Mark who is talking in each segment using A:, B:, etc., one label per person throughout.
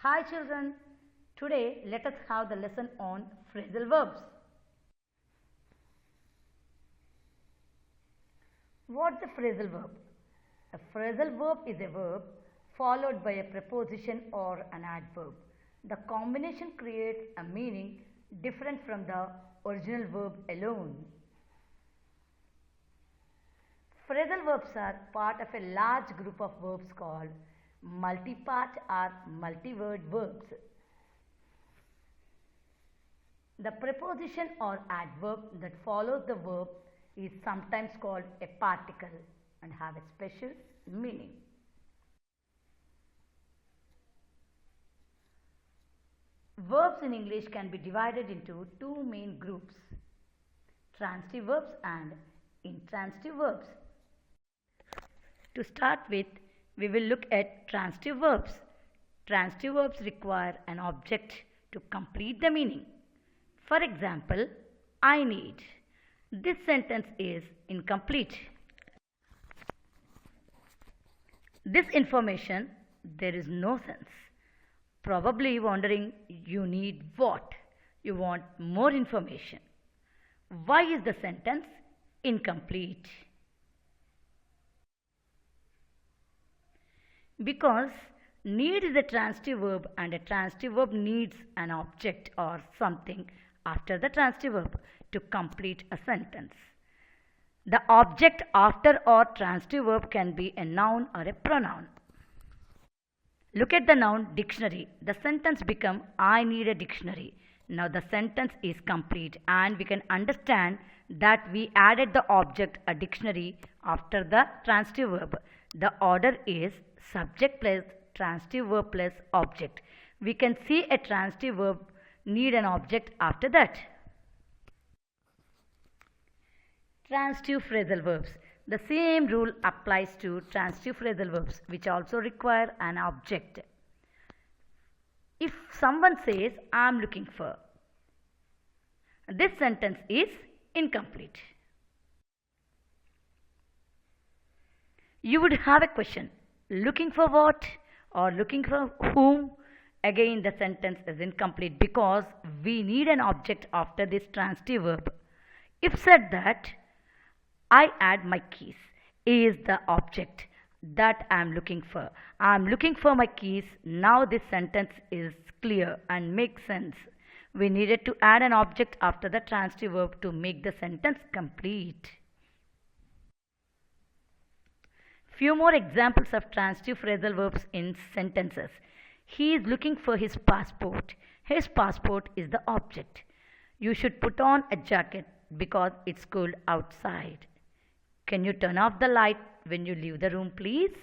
A: Hi children, today let us have the lesson on phrasal verbs. What's a phrasal verb? A phrasal verb is a verb followed by a preposition or an adverb. The combination creates a meaning different from the original verb alone. Phrasal verbs are part of a large group of verbs called multi-part or multi-word verbs. The preposition or adverb that follows the verb is sometimes called a particle and have a special meaning. Verbs in English can be divided into two main groups, transitive verbs and intransitive verbs. To start with, we will look at transitive verbs. Transitive verbs require an object to complete the meaning. For example, I need. This sentence is incomplete. This information, there is no sense. Probably wondering, you need what? You want more information. Why is the sentence incomplete? Because need is a transitive verb and a transitive verb needs an object or something after the transitive verb to complete a sentence. The object after or transitive verb can be a noun or a pronoun. Look at the noun dictionary. The sentence becomes I need a dictionary. Now the sentence is complete and we can understand that we added the object a dictionary after the transitive verb. The order is subject plus transitive verb plus object. We can see a transitive verb need an object after that. Transitive phrasal verbs. The same rule applies to transitive phrasal verbs which also require an object. If someone says, I am looking for, this sentence is incomplete. You would have a question, looking for what or looking for whom? Again the sentence is incomplete because we need an object after this transitive verb. If said that I add my keys is the object that I am looking for. I am looking for my keys. Now this sentence is clear and makes sense. We needed to add an object after the transitive verb to make the sentence complete. Few more examples of transitive phrasal verbs in sentences. He is looking for his passport. His passport is the object. You should put on a jacket because it's cold outside. Can you turn off the light when you leave the room, please?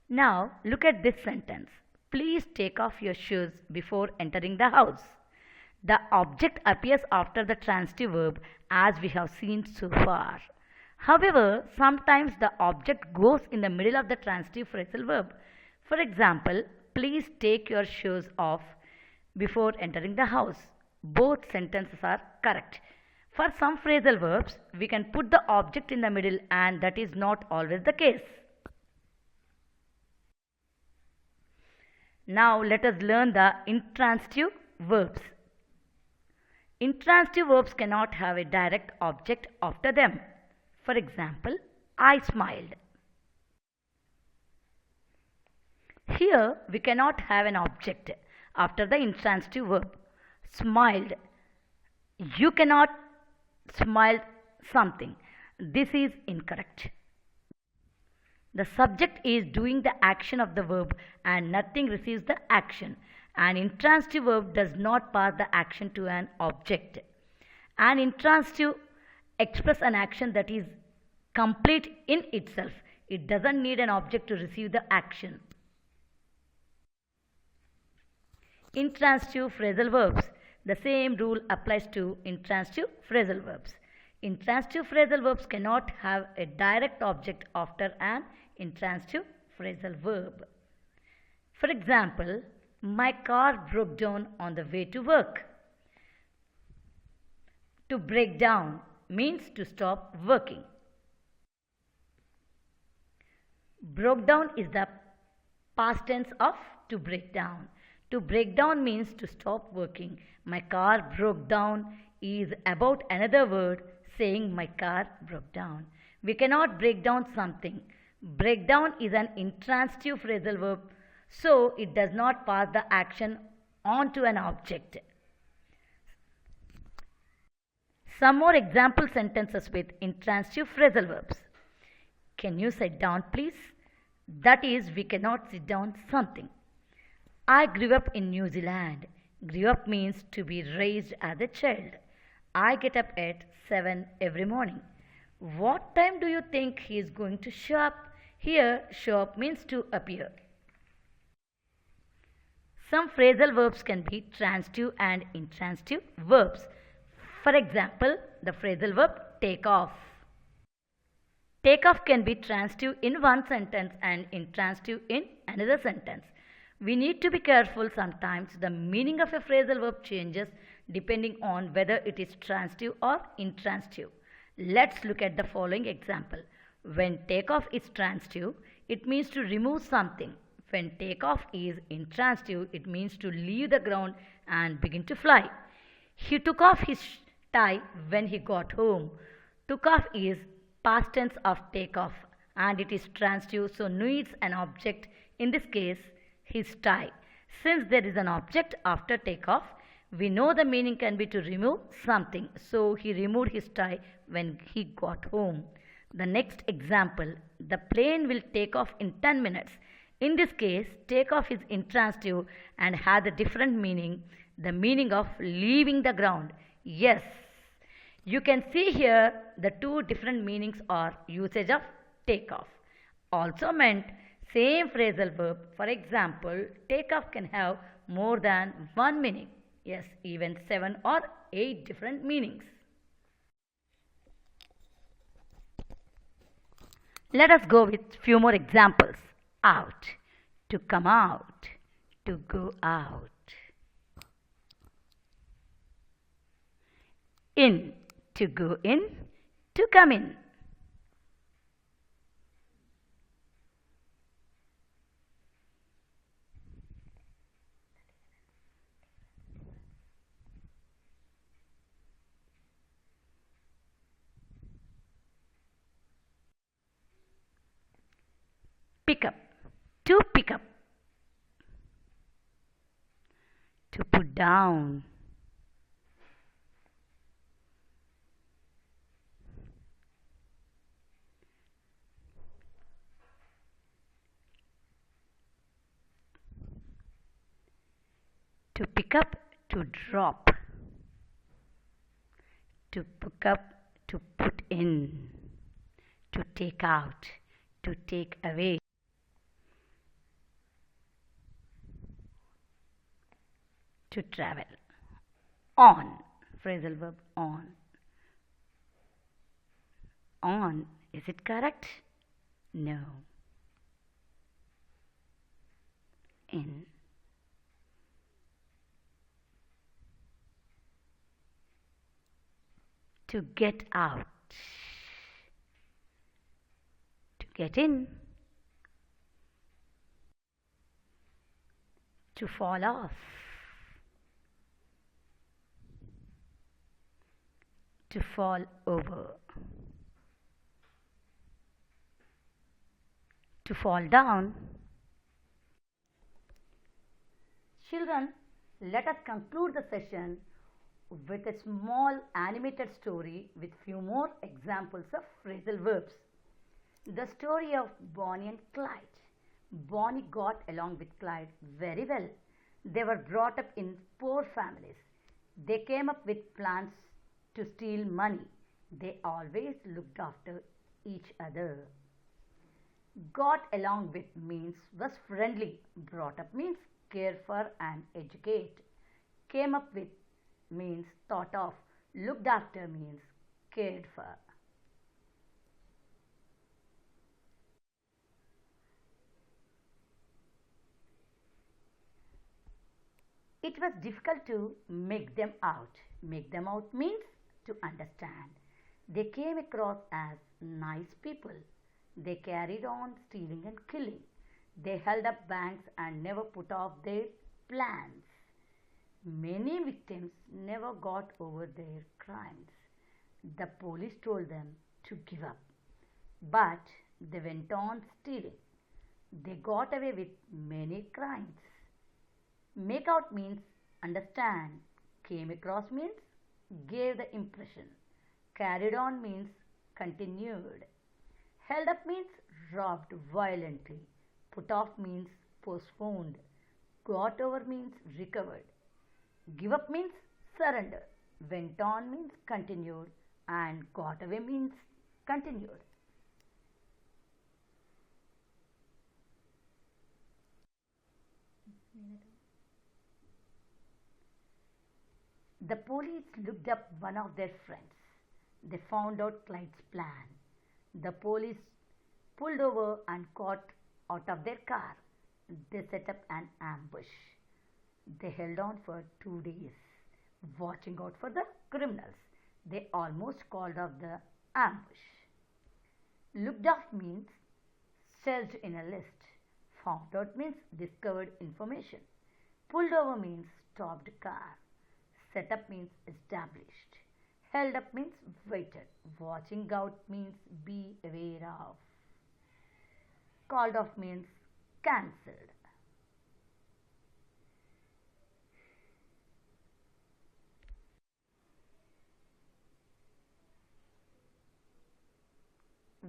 A: Now look at this sentence. Please take off your shoes before entering the house. The object appears after the transitive verb as we have seen so far. However, sometimes the object goes in the middle of the transitive phrasal verb. For example, please take your shoes off before entering the house. Both sentences are correct. For some phrasal verbs, we can put the object in the middle and that is not always the case. Now let us learn the intransitive verbs. Intransitive verbs cannot have a direct object after them. For example, I smiled. Here we cannot have an object after the intransitive verb. Smiled. You cannot smile something. This is incorrect. The subject is doing the action of the verb and nothing receives the action. An intransitive verb does not pass the action to an object. An intransitive expresses an action that is complete in itself. It doesn't need an object to receive the action. Intransitive phrasal verbs. The same rule applies to intransitive phrasal verbs. Intransitive phrasal verbs cannot have a direct object after an intransitive phrasal verb. For example, my car broke down on the way to work. To break down means to stop working. Broke down is the past tense of to break down. To break down means to stop working. My car broke down is about another word saying my car broke down. We cannot break down something. Break down is an intransitive phrasal verb, so it does not pass the action on to an object. Some more example sentences with intransitive phrasal verbs. Can you sit down, please? That is, we cannot sit down something. I grew up in New Zealand. Grew up means to be raised as a child. I get up at 7 every morning. What time do you think he is going to show up? Here, show up means to appear. Some phrasal verbs can be transitive and intransitive verbs. For example, the phrasal verb take off. Take off can be transitive in one sentence and intransitive in another sentence. We need to be careful. Sometimes the meaning of a phrasal verb changes depending on whether it is transitive or intransitive. Let's look at the following example. When take off is transitive, it means to remove something. When take off is intransitive, it means to leave the ground and begin to fly. He took off his tie when he got home. Took off is past tense of take off and it is transitive, so needs an object, in this case his tie. Since there is an object after takeoff, we know the meaning can be to remove something. So he removed his tie when he got home. The next example, the plane will take off in 10 minutes. In this case, take off is intransitive and has a different meaning, the meaning of leaving the ground. Yes, you can see here the two different meanings are usage of take off. Also meant same phrasal verb. For example, take off can have more than one meaning. Yes, even 7 or 8 different meanings. Let us go with few more examples. Out, to come out, to go out. In, to go in, to come in. Pick up, to pick up. To put down. To pick up, to drop. To pick up, to put in. To take out, to take away. To travel. On, phrasal verb on. On, is it correct? No. In. To get out. To get in. To fall off. To fall over. To fall down. Children, let us conclude the session with a small animated story with few more examples of phrasal verbs. The story of Bonnie and Clyde. Bonnie got along with Clyde very well. They were brought up in poor families. They came up with plans to steal money. They always looked after each other. Got along with means was friendly. Brought up means care for and educate. Came up with means thought of. Looked after means cared for. It was difficult to make them out. Make them out means to understand. They came across as nice people. They carried on stealing and killing. They held up banks and never put off their plans. Many victims never got over their crimes. The police told them to give up, but they went on stealing. They got away with many crimes. Make out means understand. Came across means gave the impression. Carried on means continued. Held up means robbed violently. Put off means postponed. Got over means recovered. Give up means surrender. Went on means continued. And got away means continued. The police looked up one of their friends. They found out Clyde's plan. The police pulled over and got out of their car. They set up an ambush. They held on for 2 days, watching out for the criminals. They almost called off the ambush. Looked off means searched in a list. Found out means discovered information. Pulled over means stopped car. Set up means established. Held up means waited. Watching out means be aware of. Called off means cancelled.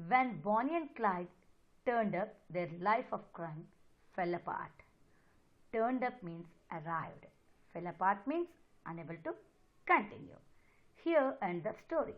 A: When Bonnie and Clyde turned up, their life of crime fell apart. Turned up means arrived. Fell apart means unable to continue. Here ends the story.